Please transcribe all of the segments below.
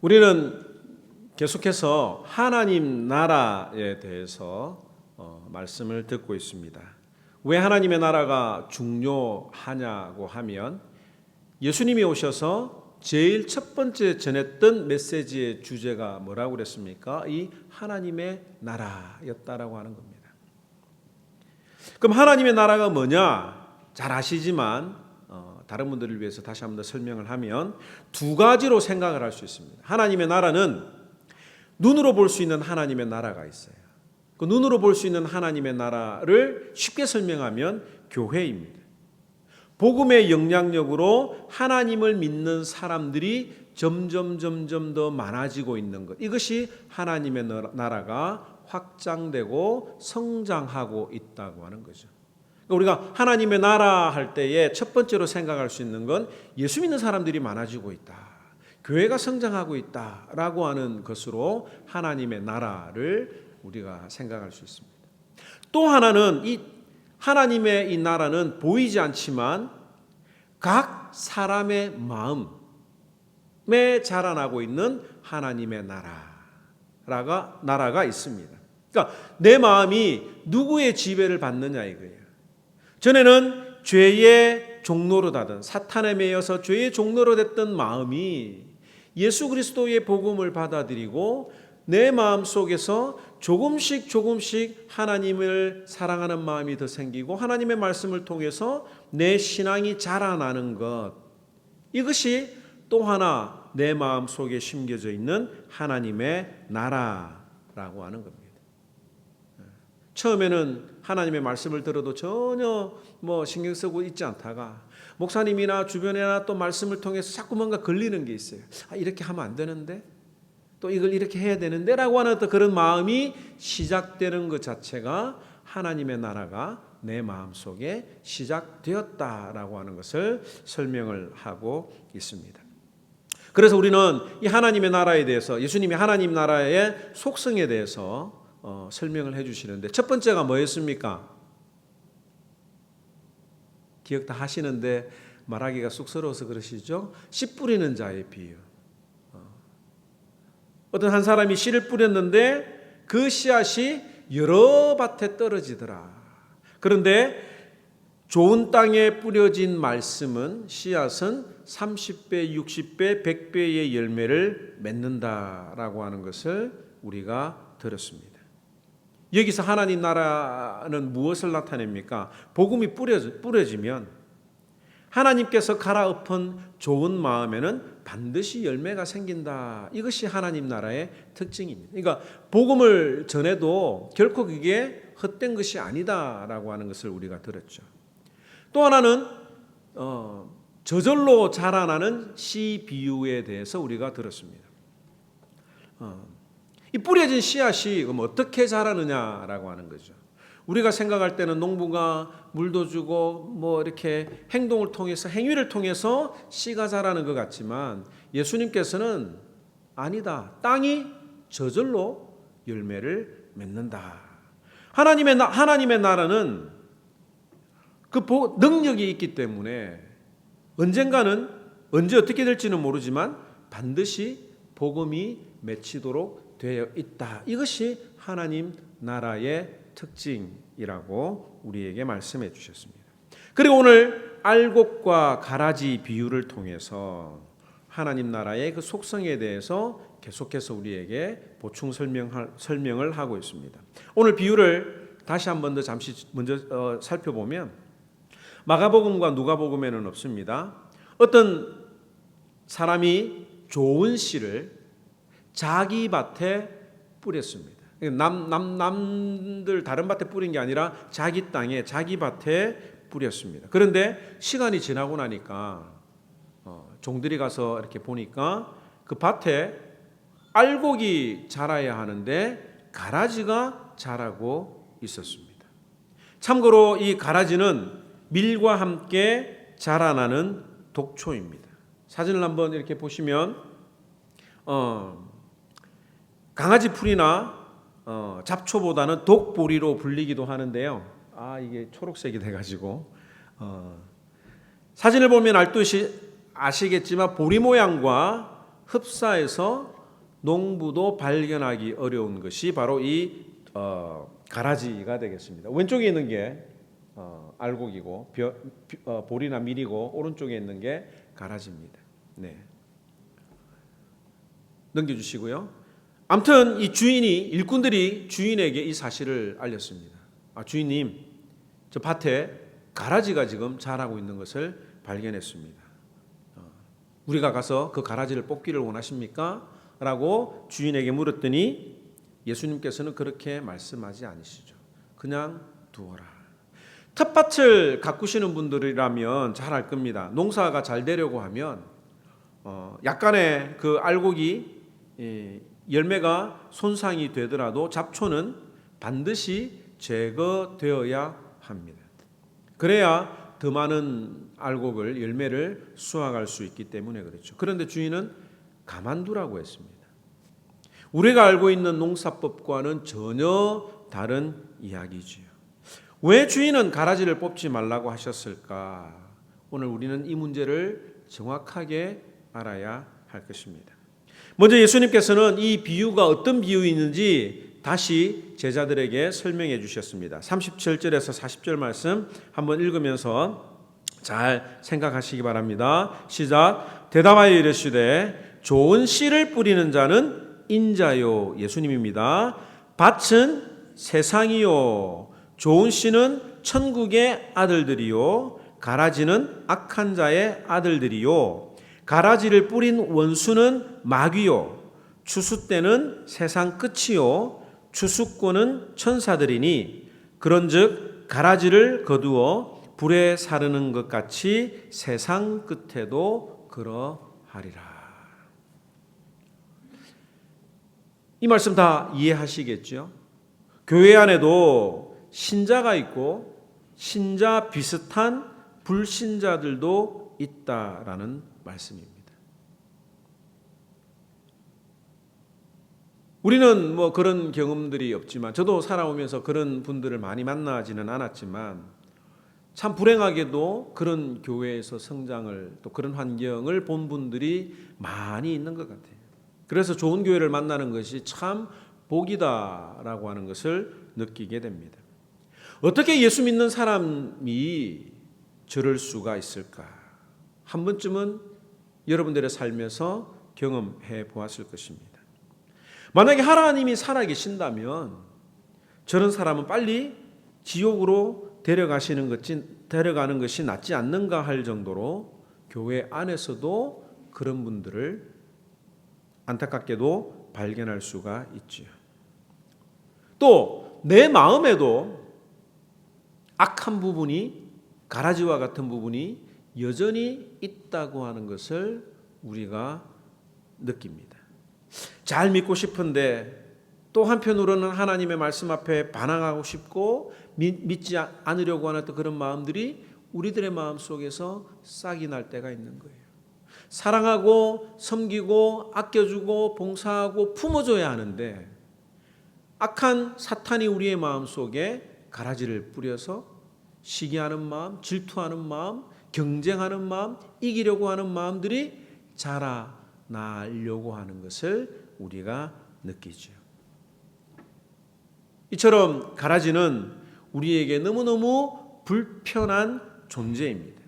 우리는 계속해서 하나님 나라에 대해서 말씀을 듣고 있습니다. 왜 하나님의 나라가 중요하냐고 하면 예수님이 오셔서 제일 첫 번째 전했던 메시지의 주제가 뭐라고 그랬습니까? 이 하나님의 나라였다라고 하는 겁니다. 그럼 하나님의 나라가 뭐냐? 잘 아시지만 다른 분들을 위해서 다시 한번 더 설명을 하면 두 가지로 생각을 할 수 있습니다. 하나님의 나라는 눈으로 볼 수 있는 하나님의 나라가 있어요. 그 눈으로 볼 수 있는 하나님의 나라를 쉽게 설명하면 교회입니다. 복음의 영향력으로 하나님을 믿는 사람들이 점점 더 많아지고 있는 것. 이것이 하나님의 나라가 확장되고 성장하고 있다고 하는 거죠. 우리가 하나님의 나라 할 때에 첫 번째로 생각할 수 있는 건 예수 믿는 사람들이 많아지고 있다. 교회가 성장하고 있다라고 하는 것으로 하나님의 나라를 우리가 생각할 수 있습니다. 또 하나는 이 하나님의 이 나라는 보이지 않지만 각 사람의 마음에 자라나고 있는 하나님의 나라가 있습니다. 그러니까 내 마음이 누구의 지배를 받느냐 이거예요. 전에는 죄의 종로로 다든 사탄에 매여서 죄의 종로로 됐던 마음이 예수 그리스도의 복음을 받아들이고 내 마음 속에서 조금씩 하나님을 사랑하는 마음이 더 생기고 하나님의 말씀을 통해서 내 신앙이 자라나는 것, 이것이 또 하나 내 마음 속에 심겨져 있는 하나님의 나라라고 하는 겁니다. 처음에는 하나님의 말씀을 들어도 전혀 신경 쓰고 있지 않다가 목사님이나 주변이나 또 말씀을 통해서 자꾸 뭔가 걸리는 게 있어요. 이렇게 하면 안 되는데, 또 이걸 이렇게 해야 되는데 라고 하는 또 그런 마음이 시작되는 것 자체가 하나님의 나라가 내 마음속에 시작되었다라고 하는 것을 설명을 하고 있습니다. 그래서 우리는 이 하나님의 나라에 대해서, 예수님이 하나님 나라의 속성에 대해서 설명을 해 주시는데, 첫 번째가 뭐였습니까? 기억 다 하시는데 말하기가 쑥스러워서 그러시죠? 씨 뿌리는 자의 비유. 어떤 한 사람이 씨를 뿌렸는데 그 씨앗이 여러 밭에 떨어지더라. 그런데 좋은 땅에 뿌려진 말씀은, 씨앗은 30배, 60배, 100배의 열매를 맺는다라고 하는 것을 우리가 들었습니다. 여기서 하나님 나라는 무엇을 나타냅니까? 복음이 뿌려지면 하나님께서 갈아엎은 좋은 마음에는 반드시 열매가 생긴다. 이것이 하나님 나라의 특징입니다. 그러니까 복음을 전해도 결코 그게 헛된 것이 아니다라고 하는 것을 우리가 들었죠. 또 하나는 저절로 자라나는 씨 비유에 대해서 우리가 들었습니다. 이 뿌려진 씨앗이 그럼 어떻게 자라느냐라고 하는 거죠. 우리가 생각할 때는 농부가 물도 주고 이렇게 행동을 통해서, 행위를 통해서 씨가 자라는 것 같지만 예수님께서는 아니다. 땅이 저절로 열매를 맺는다. 하나님의 나라는 그 능력이 있기 때문에 언젠가는, 언제 어떻게 될지는 모르지만 반드시 복음이 맺히도록 되어 있다. 이것이 하나님 나라의 특징이라고 우리에게 말씀해 주셨습니다. 그리고 오늘 알곡과 가라지 비유를 통해서 하나님 나라의 그 속성에 대해서 계속해서 우리에게 보충 설명을 하고 있습니다. 오늘 비유를 다시 한 번 더 잠시 먼저 살펴보면 마가복음과 누가복음에는 없습니다. 어떤 사람이 좋은 씨를 자기 밭에 뿌렸습니다. 남들 다른 밭에 뿌린 게 아니라 자기 땅에, 자기 밭에 뿌렸습니다. 그런데 시간이 지나고 나니까 종들이 가서 이렇게 보니까 그 밭에 알곡이 자라야 하는데 가라지가 자라고 있었습니다. 참고로 이 가라지는 밀과 함께 자라나는 독초입니다. 사진을 한번 이렇게 보시면 강아지 풀이나 잡초보다는 독보리로 불리기도 하는데요. 이게 초록색이 돼가지고 사진을 보면 알듯이 아시겠지만 보리 모양과 흡사해서 농부도 발견하기 어려운 것이 바로 이 가라지가 되겠습니다. 왼쪽에 있는 게 알곡이고 보리나 밀이고 오른쪽에 있는 게 가라지입니다. 네. 넘겨주시고요. 아무튼 이 일꾼들이 주인에게 이 사실을 알렸습니다. 주인님, 저 밭에 가라지가 지금 자라고 있는 것을 발견했습니다. 우리가 가서 그 가라지를 뽑기를 원하십니까? 라고 주인에게 물었더니 예수님께서는 그렇게 말씀하지 않으시죠. 그냥 두어라. 텃밭을 가꾸시는 분들이라면 잘 알 겁니다. 농사가 잘 되려고 하면 약간의 그 알곡이 열매가 손상이 되더라도 잡초는 반드시 제거되어야 합니다. 그래야 더 많은 알곡을 열매를 수확할 수 있기 때문에 그렇죠. 그런데 주인은 가만두라고 했습니다. 우리가 알고 있는 농사법과는 전혀 다른 이야기지요. 왜 주인은 가라지를 뽑지 말라고 하셨을까? 오늘 우리는 이 문제를 정확하게 알아야 할 것입니다. 먼저 예수님께서는 이 비유가 어떤 비유인지 다시 제자들에게 설명해 주셨습니다. 37절에서 40절 말씀 한번 읽으면서 잘 생각하시기 바랍니다. 시작. 대답하여 이르시되 좋은 씨를 뿌리는 자는 인자요, 예수님입니다. 밭은 세상이요, 좋은 씨는 천국의 아들들이요, 가라지는 악한 자의 아들들이요. 가라지를 뿌린 원수는 마귀요, 추수 때는 세상 끝이요, 추수꾼은 천사들이니 그런즉 가라지를 거두어 불에 사르는 것 같이 세상 끝에도 그러하리라. 이 말씀 다 이해하시겠죠? 교회 안에도 신자가 있고 신자 비슷한 불신자들도 있다라는 말씀입니다. 우리는 뭐 그런 경험들이 없지만, 저도 살아오면서 그런 분들을 많이 만나지는 않았지만 참 불행하게도 그런 교회에서 성장을, 또 그런 환경을 본 분들이 많이 있는 것 같아요. 그래서 좋은 교회를 만나는 것이 참 복이다라고 하는 것을 느끼게 됩니다. 어떻게 예수 믿는 사람이 저럴 수가 있을까? 한 번쯤은 여러분들의 삶에서 경험해 보았을 것입니다. 만약에 하나님이 살아계신다면 저런 사람은 빨리 지옥으로 데려가는 것이 낫지 않는가 할 정도로 교회 안에서도 그런 분들을 안타깝게도 발견할 수가 있지요. 또 내 마음에도 악한 부분이, 가라지와 같은 부분이 여전히 있다고 하는 것을 우리가 느낍니다. 잘 믿고 싶은데 또 한편으로는 하나님의 말씀 앞에 반항하고 싶고 믿지 않으려고 하는 그런 마음들이 우리들의 마음 속에서 싹이 날 때가 있는 거예요. 사랑하고 섬기고 아껴주고 봉사하고 품어줘야 하는데 악한 사탄이 우리의 마음 속에 가라지를 뿌려서 시기하는 마음, 질투하는 마음, 경쟁하는 마음, 이기려고 하는 마음들이 자라나려고 하는 것을 우리가 느끼죠. 이처럼 가라지는 우리에게 너무너무 불편한 존재입니다.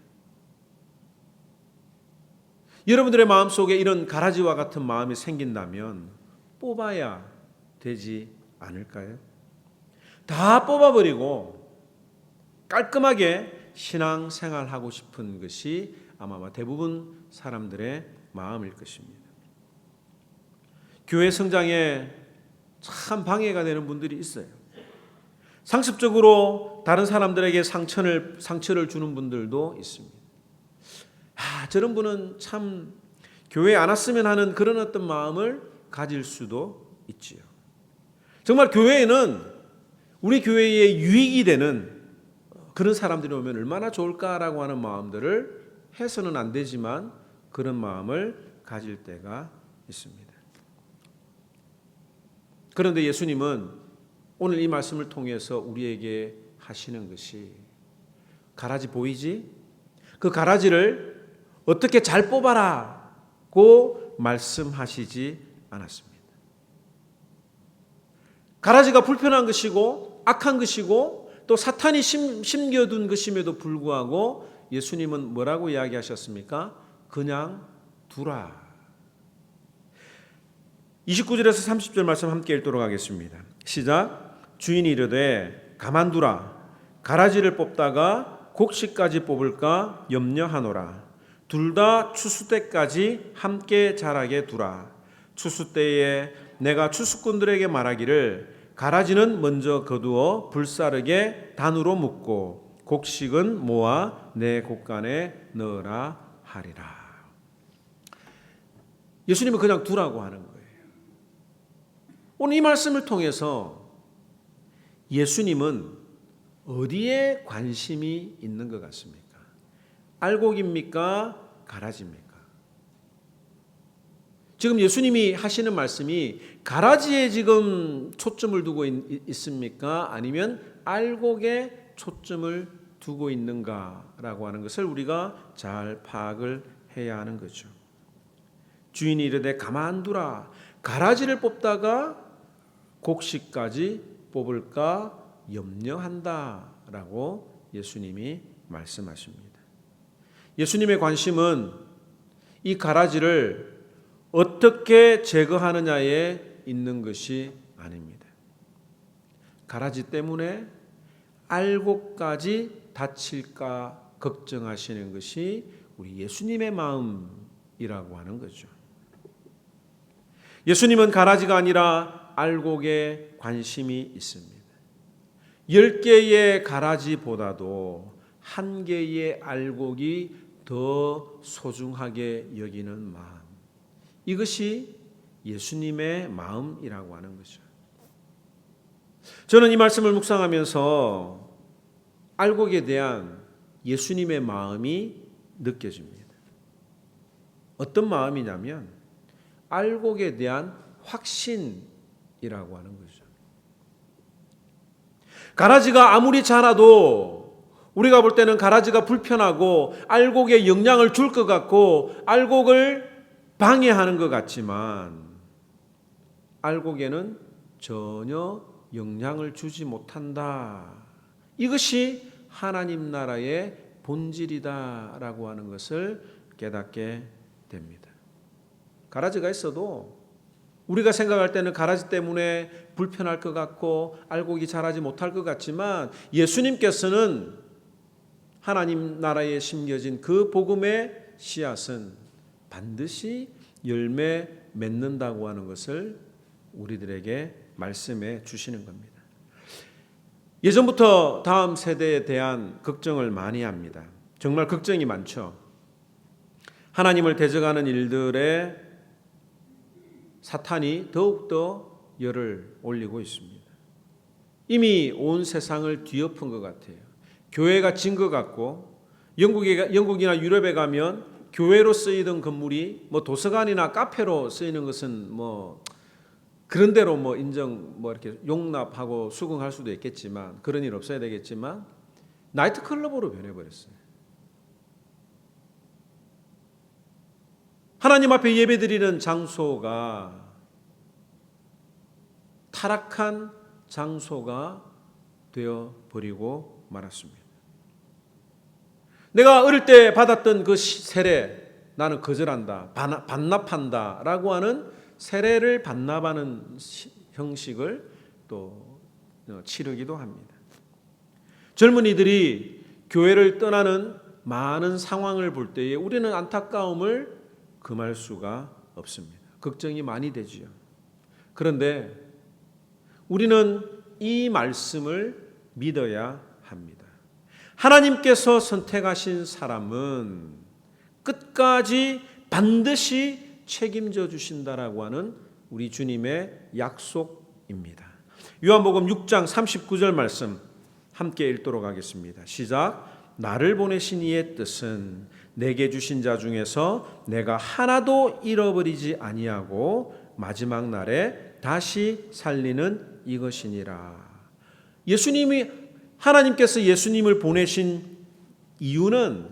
여러분들의 마음속에 이런 가라지와 같은 마음이 생긴다면 뽑아야 되지 않을까요? 다 뽑아버리고 깔끔하게 신앙생활하고 싶은 것이 아마 대부분 사람들의 마음일 것입니다. 교회 성장에 참 방해가 되는 분들이 있어요. 상습적으로 다른 사람들에게 상처를 주는 분들도 있습니다. 저런 분은 참 교회에 안 왔으면 하는 그런 어떤 마음을 가질 수도 있지요. 정말 교회에는 우리 교회에 유익이 되는 그런 사람들이 오면 얼마나 좋을까라고 하는 마음들을 해서는 안 되지만 그런 마음을 가질 때가 있습니다. 그런데 예수님은 오늘 이 말씀을 통해서 우리에게 하시는 것이, 가라지 보이지? 그 가라지를 어떻게 잘 뽑아라고 말씀하시지 않았습니다. 가라지가 불편한 것이고 악한 것이고 또 사탄이 심겨둔 것임에도 불구하고 예수님은 뭐라고 이야기하셨습니까? 그냥 두라. 29절에서 30절 말씀 함께 읽도록 하겠습니다. 시작. 주인이 이르되 가만두라. 가라지를 뽑다가 곡식까지 뽑을까 염려하노라. 둘 다 추수 때까지 함께 자라게 두라. 추수 때에 내가 추수꾼들에게 말하기를 가라지는 먼저 거두어 불사르게 단으로 묶고 곡식은 모아 내 곡간에 넣으라 하리라. 예수님은 그냥 두라고 하는 거예요. 오늘 이 말씀을 통해서 예수님은 어디에 관심이 있는 것 같습니까? 알곡입니까? 가라지입니까? 지금 예수님이 하시는 말씀이 가라지에 지금 초점을 두고 있습니까? 아니면 알곡에 초점을 두고 있는가라고 하는 것을 우리가 잘 파악을 해야 하는 거죠. 주인이 이르되 가만두라. 가라지를 뽑다가 곡식까지 뽑을까 염려한다라고 예수님이 말씀하십니다. 예수님의 관심은 이 가라지를 어떻게 제거하느냐에 있는 것이 아닙니다. 가라지 때문에 알곡까지 다칠까 걱정하시는 것이 우리 예수님의 마음이라고 하는 거죠. 예수님은 가라지가 아니라 알곡에 관심이 있습니다. 10개의 가라지보다도 1개의 알곡이 더 소중하게 여기는 마음. 이것이 예수님의 마음이라고 하는 거죠. 저는 이 말씀을 묵상하면서 알곡에 대한 예수님의 마음이 느껴집니다. 어떤 마음이냐면 알곡에 대한 확신이라고 하는 거죠. 가라지가 아무리 자라도 우리가 볼 때는 가라지가 불편하고 알곡에 영향을 줄 것 같고 알곡을 방해하는 것 같지만 알곡에는 전혀 영향을 주지 못한다. 이것이 하나님 나라의 본질이다라고 하는 것을 깨닫게 됩니다. 가라지가 있어도 우리가 생각할 때는 가라지 때문에 불편할 것 같고 알곡이 자라지 못할 것 같지만 예수님께서는 하나님 나라에 심겨진 그 복음의 씨앗은 반드시 열매 맺는다고 하는 것을 우리들에게 말씀해 주시는 겁니다. 예전부터 다음 세대에 대한 걱정을 많이 합니다. 정말 걱정이 많죠. 하나님을 대적하는 일들에 사탄이 더욱더 열을 올리고 있습니다. 이미 온 세상을 뒤엎은 것 같아요. 교회가 진 것 같고 영국이나 유럽에 가면 교회로 쓰이던 건물이 도서관이나 카페로 쓰이는 것은 그런 대로 인정 이렇게 용납하고 수긍할 수도 있겠지만 그런 일 없어야 되겠지만 나이트클럽으로 변해버렸어요. 하나님 앞에 예배드리는 장소가 타락한 장소가 되어버리고 말았습니다. 내가 어릴 때 받았던 그 세례 나는 거절한다, 반납한다 라고 하는 세례를 반납하는 형식을 또 치르기도 합니다. 젊은이들이 교회를 떠나는 많은 상황을 볼 때에 우리는 안타까움을 금할 수가 없습니다. 걱정이 많이 되지요. 그런데 우리는 이 말씀을 믿어야 합니다. 하나님께서 선택하신 사람은 끝까지 반드시 책임져 주신다라고 하는 우리 주님의 약속입니다. 요한복음 6장 39절 말씀 함께 읽도록 하겠습니다. 시작. 나를 보내신 이의 뜻은 내게 주신 자 중에서 내가 하나도 잃어버리지 아니하고 마지막 날에 다시 살리는 이것이니라. 하나님께서 예수님을 보내신 이유는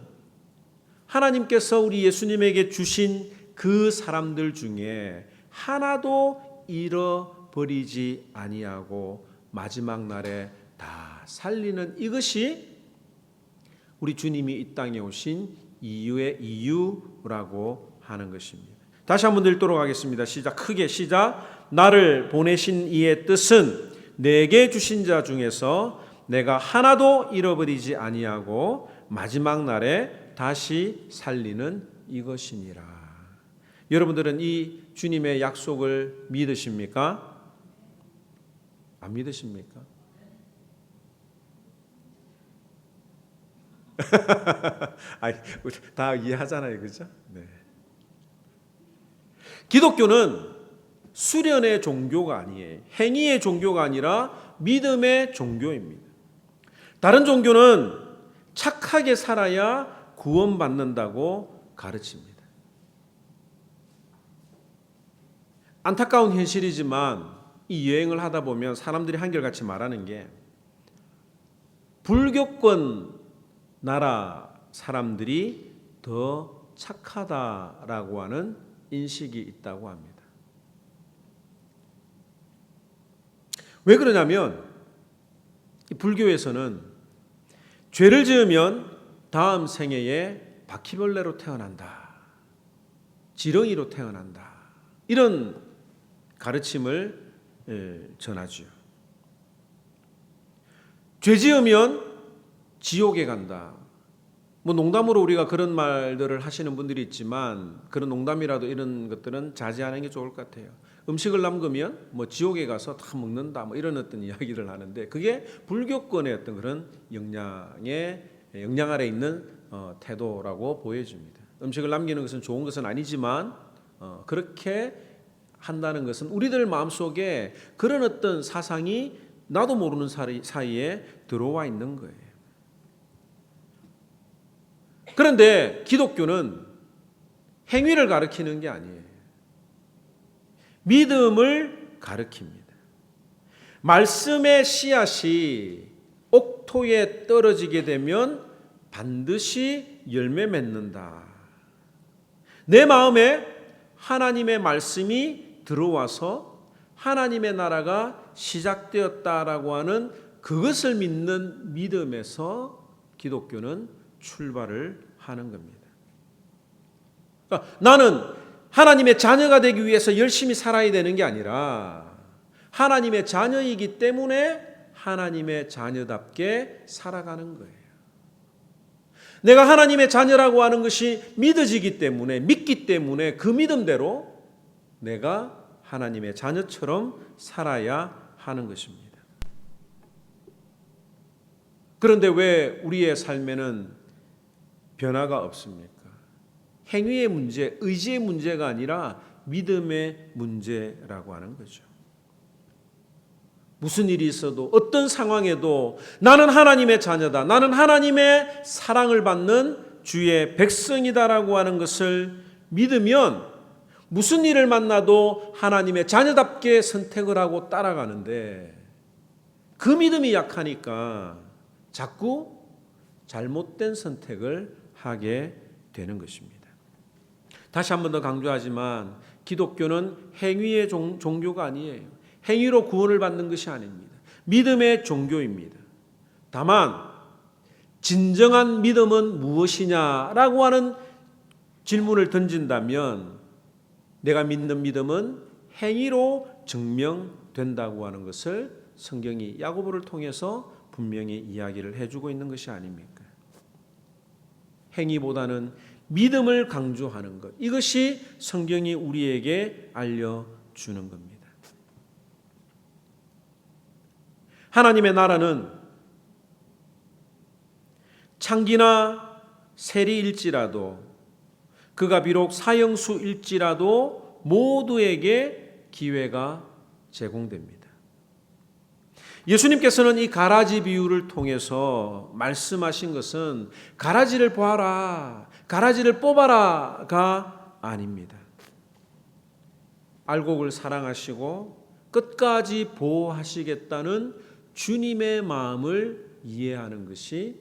하나님께서 우리 예수님에게 주신 그 사람들 중에 하나도 잃어버리지 아니하고 마지막 날에 다 살리는, 이것이 우리 주님이 이 땅에 오신 이유의 이유라고 하는 것입니다. 다시 한번 읽도록 하겠습니다. 시작. 크게 시작. 나를 보내신 이의 뜻은 내게 주신 자 중에서 내가 하나도 잃어버리지 아니하고 마지막 날에 다시 살리는 이것이니라. 여러분들은 이 주님의 약속을 믿으십니까? 안 믿으십니까? 아니, 다 이해하잖아요, 그죠? 네. 기독교는 수련의 종교가 아니에요. 행위의 종교가 아니라 믿음의 종교입니다. 다른 종교는 착하게 살아야 구원받는다고 가르칩니다. 안타까운 현실이지만 이 여행을 하다 보면 사람들이 한결같이 말하는 게 불교권 나라 사람들이 더 착하다라고 하는 인식이 있다고 합니다. 왜 그러냐면 불교에서는 죄를 지으면 다음 생애에 바퀴벌레로 태어난다, 지렁이로 태어난다, 이런 가르침을 전하죠. 죄 지으면 지옥에 간다. 뭐 농담으로 우리가 그런 말들을 하시는 분들이 있지만 그런 농담이라도 이런 것들은 자제하는 게 좋을 것 같아요. 음식을 남기면 뭐 지옥에 가서 다 먹는다, 뭐 이런 어떤 이야기를 하는데 그게 불교권의 어떤 그런 영향 아래 있는 태도라고 보여집니다. 음식을 남기는 것은 좋은 것은 아니지만 그렇게 한다는 것은 우리들 마음속에 그런 어떤 사상이 나도 모르는 사이에 들어와 있는 거예요. 그런데 기독교는 행위를 가르치는 게 아니에요. 믿음을 가르칩니다. 말씀의 씨앗이 옥토에 떨어지게 되면 반드시 열매 맺는다. 내 마음에 하나님의 말씀이 들어와서 하나님의 나라가 시작되었다라고 하는 그것을 믿는 믿음에서 기독교는 출발을 하는 겁니다. 그러니까 나는 하나님의 자녀가 되기 위해서 열심히 살아야 되는 게 아니라 하나님의 자녀이기 때문에 하나님의 자녀답게 살아가는 거예요. 내가 하나님의 자녀라고 하는 것이 믿어지기 때문에, 믿기 때문에 그 믿음대로 내가 하나님의 자녀처럼 살아야 하는 것입니다. 그런데 왜 우리의 삶에는 변화가 없습니까? 행위의 문제, 의지의 문제가 아니라 믿음의 문제라고 하는 거죠. 무슨 일이 있어도 어떤 상황에도 나는 하나님의 자녀다, 나는 하나님의 사랑을 받는 주의 백성이다라고 하는 것을 믿으면 무슨 일을 만나도 하나님의 자녀답게 선택을 하고 따라가는데 그 믿음이 약하니까 자꾸 잘못된 선택을 하게 되는 것입니다. 다시 한 번 더 강조하지만 기독교는 행위의 종교가 아니에요. 행위로 구원을 받는 것이 아닙니다. 믿음의 종교입니다. 다만 진정한 믿음은 무엇이냐라고 하는 질문을 던진다면 내가 믿는 믿음은 행위로 증명된다고 하는 것을 성경이 야고보를 통해서 분명히 이야기를 해주고 있는 것이 아닙니까? 행위보다는 믿음을 강조하는 것, 이것이 성경이 우리에게 알려주는 겁니다. 하나님의 나라는 창기나 세리일지라도 그가 비록 사형수일지라도 모두에게 기회가 제공됩니다. 예수님께서는 이 가라지 비유를 통해서 말씀하신 것은 가라지를 보아라, 가라지를 뽑아라가 아닙니다. 알곡을 사랑하시고 끝까지 보호하시겠다는 주님의 마음을 이해하는 것이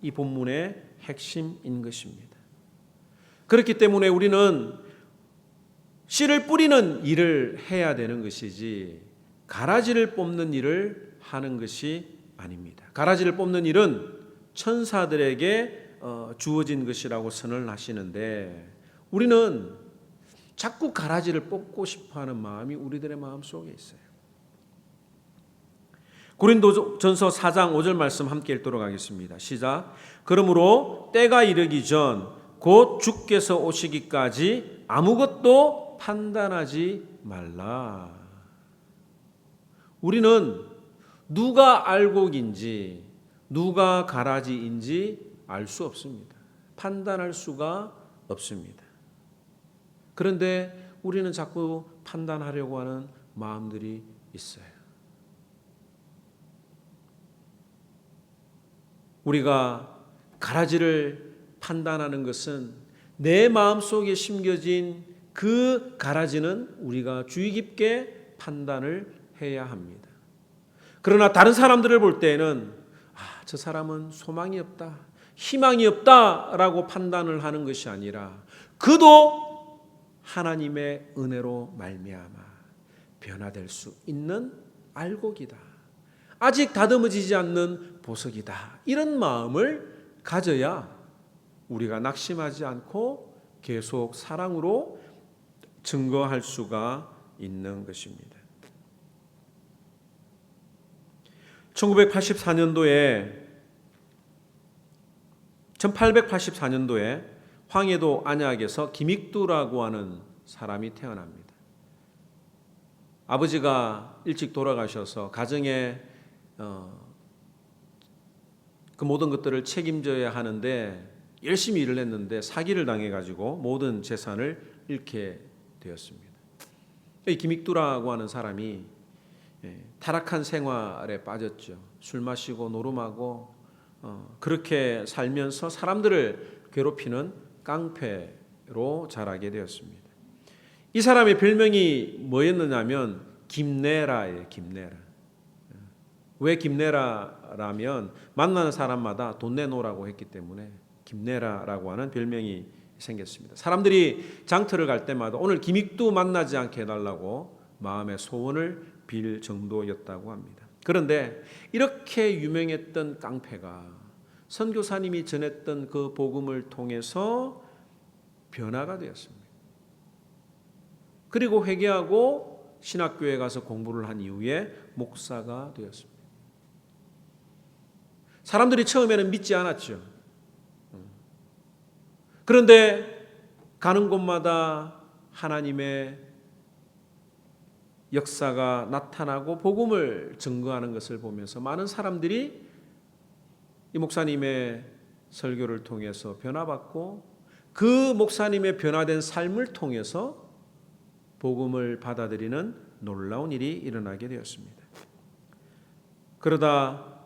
이 본문의 핵심인 것입니다. 그렇기 때문에 우리는 씨를 뿌리는 일을 해야 되는 것이지 가라지를 뽑는 일을 하는 것이 아닙니다. 가라지를 뽑는 일은 천사들에게 주어진 것이라고 선언을 하시는데 우리는 자꾸 가라지를 뽑고 싶어하는 마음이 우리들의 마음 속에 있어요. 고린도전서 4장 5절 말씀 함께 읽도록 하겠습니다. 시작. 그러므로 때가 이르기 전 곧 주께서 오시기까지 아무것도 판단하지 말라. 우리는 누가 알곡인지 누가 가라지인지 알 수 없습니다. 판단할 수가 없습니다. 그런데 우리는 자꾸 판단하려고 하는 마음들이 있어요. 우리가 가라지를 판단하는 것은 내 마음속에 심겨진 그 가라지는 우리가 주의 깊게 판단을 해야 합니다. 그러나 다른 사람들을 볼 때는 저 사람은 소망이 없다, 희망이 없다라고 판단을 하는 것이 아니라 그도 하나님의 은혜로 말미암아 변화될 수 있는 알곡이다. 아직 다듬어지지 않는 보석이다. 이런 마음을 가져야 우리가 낙심하지 않고 계속 사랑으로 증거할 수가 있는 것입니다. 1884년도에 황해도 안약에서 김익두라고 하는 사람이 태어납니다. 아버지가 일찍 돌아가셔서 가정에 그 모든 것들을 책임져야 하는데 열심히 일을 했는데 사기를 당해가지고 모든 재산을 잃게 되었습니다. 이 김익두라고 하는 사람이 타락한 생활에 빠졌죠. 술 마시고 노름하고 그렇게 살면서 사람들을 괴롭히는 깡패로 자라게 되었습니다. 이 사람의 별명이 뭐였느냐면 김내라예요. 김내라. 왜 김내라라면 만나는 사람마다 돈 내놓으라고 했기 때문에 김내라라고 하는 별명이 생겼습니다. 사람들이 장터를 갈 때마다 오늘 김익두 만나지 않게 해달라고 마음의 소원을 빌 정도였다고 합니다. 그런데 이렇게 유명했던 깡패가 선교사님이 전했던 그 복음을 통해서 변화가 되었습니다. 그리고 회개하고 신학교에 가서 공부를 한 이후에 목사가 되었습니다. 사람들이 처음에는 믿지 않았죠. 그런데 가는 곳마다 하나님의 역사가 나타나고 복음을 증거하는 것을 보면서 많은 사람들이 이 목사님의 설교를 통해서 변화받고 그 목사님의 변화된 삶을 통해서 복음을 받아들이는 놀라운 일이 일어나게 되었습니다. 그러다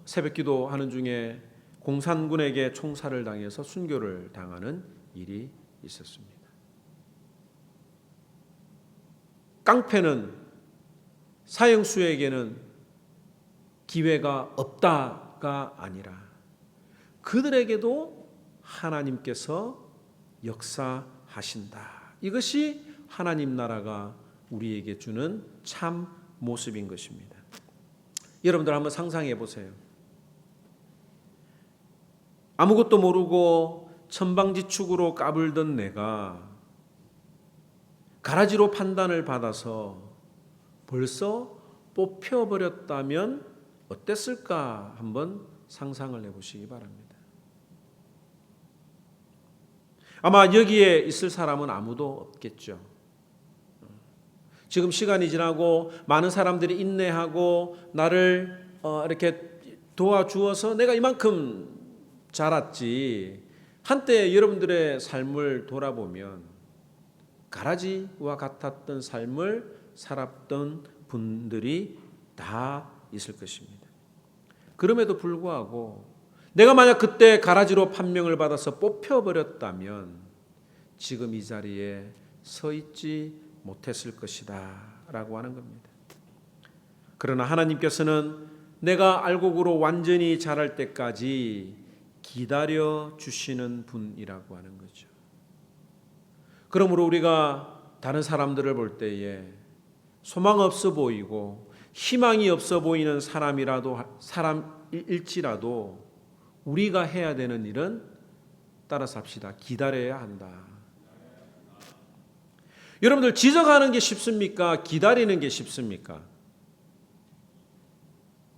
새벽기도 하는 중에 공산군에게 총살을 당해서 순교를 당하는 일이 있었습니다. 깡패는 사형수에게는 기회가 없다가 아니라 그들에게도 하나님께서 역사하신다. 이것이 하나님 나라가 우리에게 주는 참 모습인 것입니다. 여러분들 한번 상상해 보세요. 아무것도 모르고 천방지축으로 까불던 내가 가라지로 판단을 받아서 벌써 뽑혀버렸다면 어땠을까 한번 상상을 해보시기 바랍니다. 아마 여기에 있을 사람은 아무도 없겠죠. 지금 시간이 지나고 많은 사람들이 인내하고 나를 이렇게 도와주어서 내가 이만큼 자랐지. 한때 여러분들의 삶을 돌아보면 가라지와 같았던 삶을 살았던 분들이 다 있을 것입니다. 그럼에도 불구하고 내가 만약 그때 가라지로 판명을 받아서 뽑혀버렸다면 지금 이 자리에 서 있지 못했을 것이다 라고 하는 겁니다. 그러나 하나님께서는 내가 알곡으로 완전히 자랄 때까지 기다려 주시는 분이라고 하는 거죠. 그러므로 우리가 다른 사람들을 볼 때에 소망 없어 보이고 희망이 없어 보이는 사람일지라도 우리가 해야 되는 일은 따라서 합시다. 기다려야 한다. 여러분들 지적하는 게 쉽습니까? 기다리는 게 쉽습니까?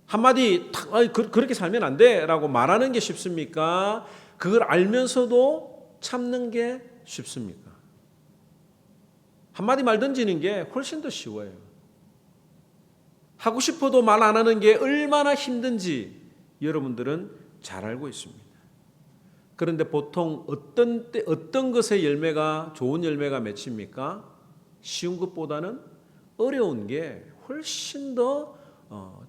한마디 탁 그렇게 살면 안 돼라고 말하는 게 쉽습니까? 그걸 알면서도 참는 게 쉽습니까? 한마디 말 던지는 게 훨씬 더 쉬워요. 하고 싶어도 말 안 하는 게 얼마나 힘든지 여러분들은 잘 알고 있습니다. 그런데 보통 어떤 것의 열매가 좋은 열매가 맺힙니까? 쉬운 것보다는 어려운 게 훨씬 더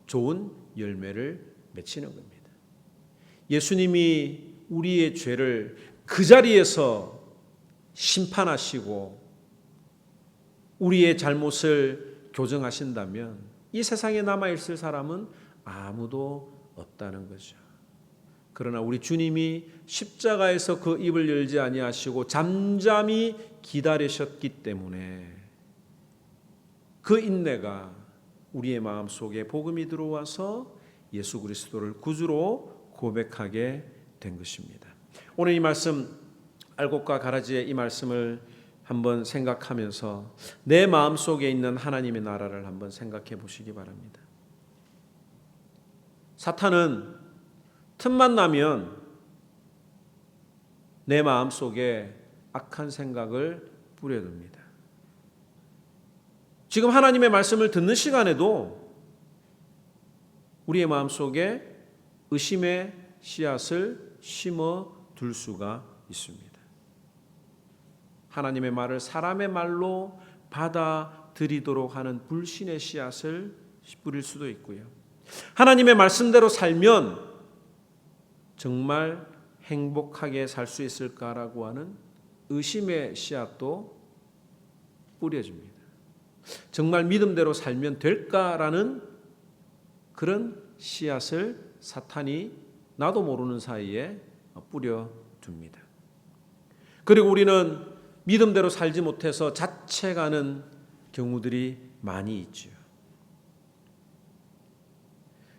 좋은 열매를 맺히는 겁니다. 예수님이 우리의 죄를 그 자리에서 심판하시고 우리의 잘못을 교정하신다면 이 세상에 남아있을 사람은 아무도 없다는 거죠. 그러나 우리 주님이 십자가에서 그 입을 열지 아니하시고 잠잠히 기다리셨기 때문에 그 인내가 우리의 마음속에 복음이 들어와서 예수 그리스도를 구주로 고백하게 된 것입니다. 오늘 이 말씀 알곡과 가라지의 이 말씀을 한번 생각하면서 내 마음속에 있는 하나님의 나라를 한번 생각해 보시기 바랍니다. 사탄은 틈만 나면 내 마음속에 악한 생각을 뿌려둡니다. 지금 하나님의 말씀을 듣는 시간에도 우리의 마음속에 의심의 씨앗을 심어 둘 수가 있습니다. 하나님의 말을 사람의 말로 받아들이도록 하는 불신의 씨앗을 뿌릴 수도 있고요. 하나님의 말씀대로 살면 정말 행복하게 살 수 있을까라고 하는 의심의 씨앗도 뿌려집니다. 정말 믿음대로 살면 될까라는 그런 씨앗을 사탄이 나도 모르는 사이에 뿌려둡니다. 그리고 우리는 믿음대로 살지 못해서 자책하는 경우들이 많이 있죠.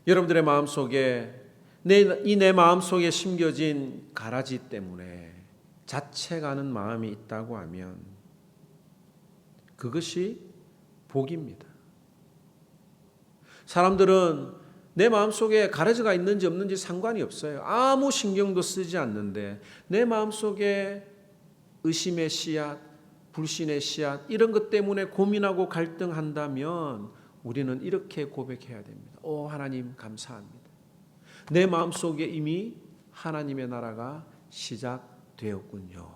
여러분들의 마음속에 내 마음속에 심겨진 가라지 때문에 자책하는 마음이 있다고 하면 그것이 복입니다. 사람들은 내 마음속에 가라지가 있는지 없는지 상관이 없어요. 아무 신경도 쓰지 않는데 내 마음속에 의심의 씨앗, 불신의 씨앗 이런 것 때문에 고민하고 갈등한다면 우리는 이렇게 고백해야 됩니다. 오 하나님 감사합니다. 내 마음속에 이미 하나님의 나라가 시작되었군요.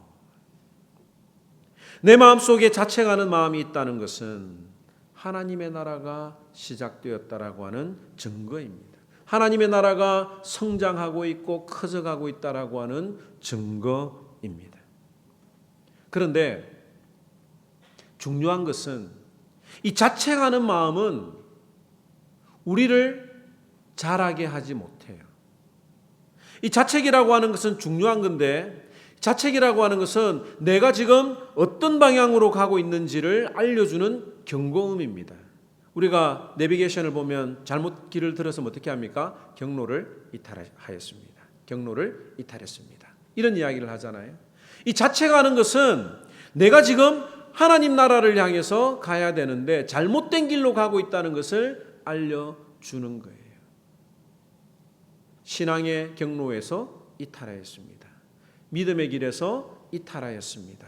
내 마음속에 자책하는 마음이 있다는 것은 하나님의 나라가 시작되었다라고 하는 증거입니다. 하나님의 나라가 성장하고 있고 커져가고 있다라고 하는 증거입니다. 그런데 중요한 것은 이 자책하는 마음은 우리를 자라게 하지 못해요. 이 자책이라고 하는 것은 중요한 건데 자책이라고 하는 것은 내가 지금 어떤 방향으로 가고 있는지를 알려주는 경고음입니다. 우리가 내비게이션을 보면 잘못 길을 들어서 어떻게 합니까? 경로를 이탈하였습니다. 경로를 이탈했습니다. 이런 이야기를 하잖아요. 이 자책하는 것은 내가 지금 하나님 나라를 향해서 가야 되는데 잘못된 길로 가고 있다는 것을 알려주는 거예요. 신앙의 경로에서 이탈하였습니다. 믿음의 길에서 이탈하였습니다.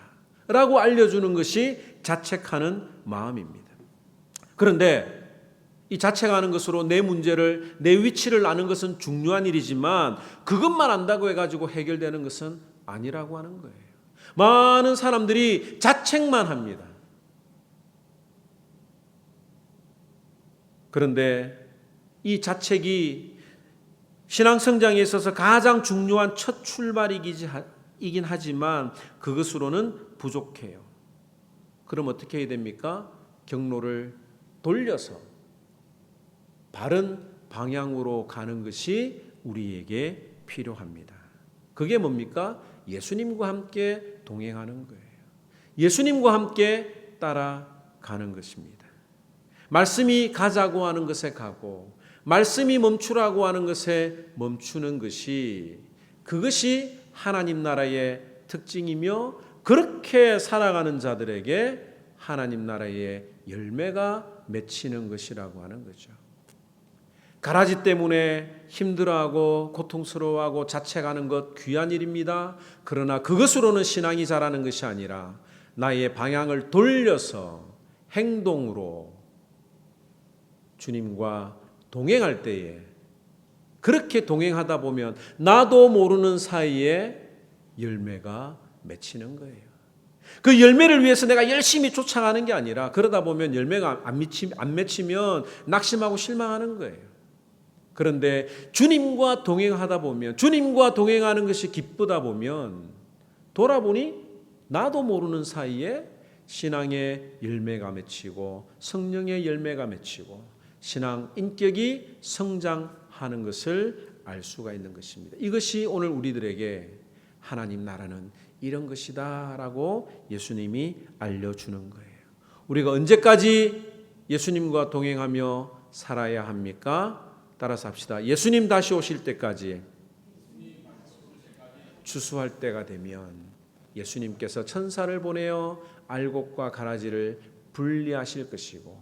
라고 알려주는 것이 자책하는 마음입니다. 그런데 이 자책하는 것으로 내 문제를, 내 위치를 아는 것은 중요한 일이지만 그것만 안다고 해가지고 해결되는 것은 아니라고 하는 거예요. 많은 사람들이 자책만 합니다. 그런데 이 자책이 신앙 성장에 있어서 가장 중요한 첫 출발이긴 하지만 그것으로는 부족해요. 그럼 어떻게 해야 됩니까? 경로를 돌려서 바른 방향으로 가는 것이 우리에게 필요합니다. 그게 뭡니까? 예수님과 함께 동행하는 거예요. 예수님과 함께 따라가는 것입니다. 말씀이 가자고 하는 것에 가고 말씀이 멈추라고 하는 것에 멈추는 것이 그것이 하나님 나라의 특징이며 그렇게 살아가는 자들에게 하나님 나라의 열매가 맺히는 것이라고 하는 거죠. 가라지 때문에 힘들어하고 고통스러워하고 자책하는 것 귀한 일입니다. 그러나 그것으로는 신앙이 자라는 것이 아니라 나의 방향을 돌려서 행동으로 주님과 동행할 때에 그렇게 동행하다 보면 나도 모르는 사이에 열매가 맺히는 거예요. 그 열매를 위해서 내가 열심히 쫓아가는 게 아니라 그러다 보면 열매가 안 맺히면 낙심하고 실망하는 거예요. 그런데 주님과 동행하다 보면 주님과 동행하는 것이 기쁘다 보면 돌아보니 나도 모르는 사이에 신앙의 열매가 맺히고 성령의 열매가 맺히고 신앙 인격이 성장하는 것을 알 수가 있는 것입니다. 이것이 오늘 우리들에게 하나님 나라는 이런 것이다 라고 예수님이 알려주는 거예요. 우리가 언제까지 예수님과 동행하며 살아야 합니까? 따라서 합시다. 예수님 다시 오실 때까지 추수할 때가 되면 예수님께서 천사를 보내어 알곡과 가라지를 분리하실 것이고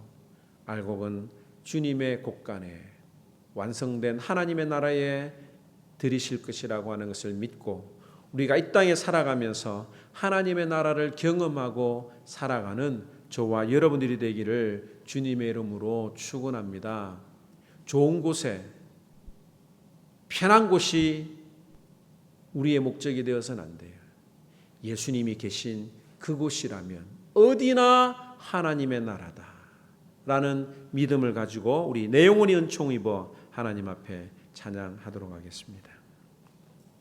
알곡은 주님의 곳간에 완성된 하나님의 나라에 들이실 것이라고 하는 것을 믿고 우리가 이 땅에 살아가면서 하나님의 나라를 경험하고 살아가는 저와 여러분들이 되기를 주님의 이름으로 축원합니다. 좋은 곳에 편한 곳이 우리의 목적이 되어서는 안 돼요. 예수님이 계신 그곳이라면 어디나 하나님의 나라다라는 믿음을 가지고 우리 내 영혼이 은총 입어 하나님 앞에 찬양하도록 하겠습니다.